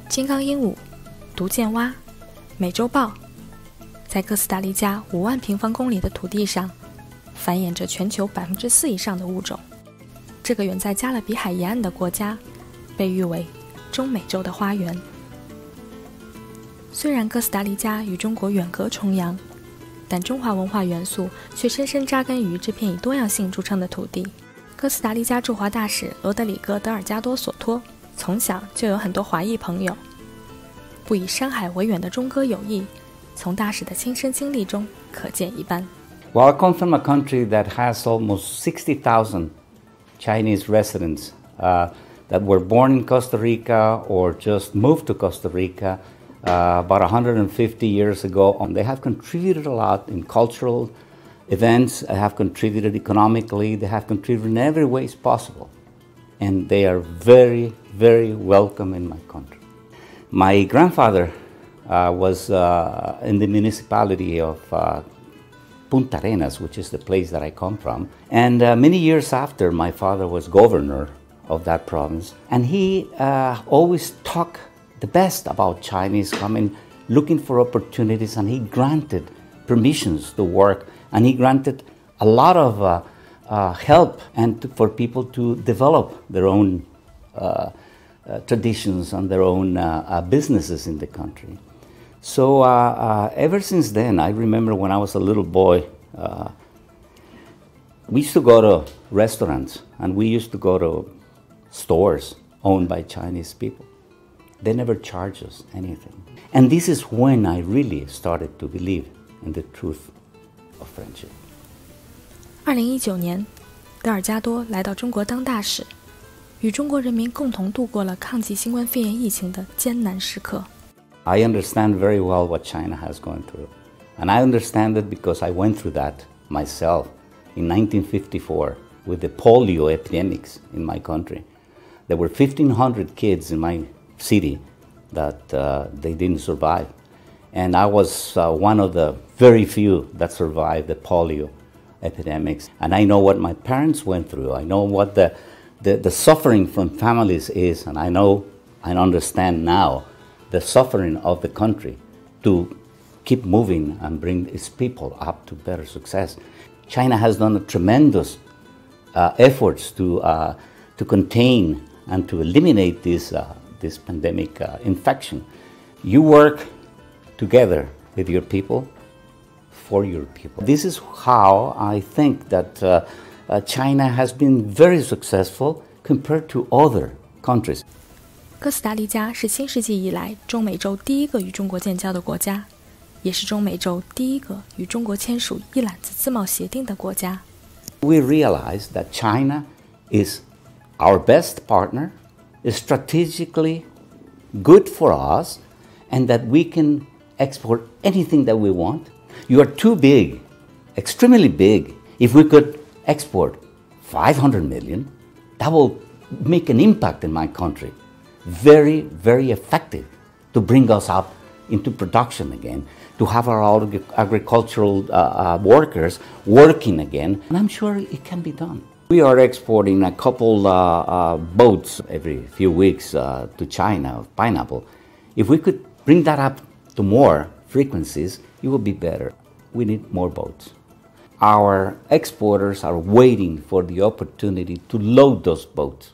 金刚鹦鹉、毒箭蛙、美洲豹，在哥斯达黎加5万平方公里的土地上，繁衍着全球4%以上的物种。这个远在加勒比海沿岸的国家，被誉为中美洲的花园。虽然哥斯达黎加与中国远隔重洋，但中华文化元素却深深扎根于这片以多样性著称的土地。哥斯达黎加驻华大使罗德里戈·德尔加多索托从小就有很多华裔朋友，不以山海为远的中哥友谊，从大使的亲身经历中可见一斑。Well, I come from a country that has almost 60,000 Chinese residents that were born in Costa Rica or just moved to Costa Rica about 150 years ago. They have contributed a lot in cultural events, have contributed economically, they have contributed in every way possible. And they are very, very welcome in my country. My grandfather was in the municipality of Punta Arenas, which is the place that I come from. And many years after, my father was governor of that province. And he always talked the best about Chinese coming, looking for opportunities, and he granted permissions to work, and he granted a lot of help and for people to develop their own traditions and their own businesses in the country. So ever since then, I remember when I was a little boy, we used to go to restaurants and we used to go to stores owned by Chinese people. They never charged us anything. And this is when I really started to believe in the truth of friendship. 2019年，德尔加多来到中国当大使，与中国人民共同度过了抗击新冠肺炎疫情的艰难时刻。I understand very well what China has gone through. And I understand it because I went through that myself in 1954 with the polio epidemics in my country. There were 1,500 kids in my city that they didn't survive. And I was one of the very few that survived the polio epidemics. And I know what my parents went through. I know what the suffering from families is. And I know and understand now the suffering of the country to keep moving and bring its people up to better success. China has done a tremendous efforts to contain and to eliminate this pandemic infection. You work together with your people, for your people. This is how I think that China has been very successful compared to other countries. 哥斯达黎加是新世纪以来中美洲第一个与中国建交的国家，也是中美洲第一个与中国签署一揽子自贸协定的国家。We realize that China is our best partner, is strategically good for us, and that we can export anything that we want. You are too big, extremely big. If we could export 500 million, that will make an impact in my country. Very, very effective to bring us up into production again, to have our agricultural workers working again. And I'm sure it can be done. We are exporting a couple boats every few weeks to China of pineapple. If we could bring that up to more frequencies, it would be better. We need more boats. Our exporters are waiting for the opportunity to load those boats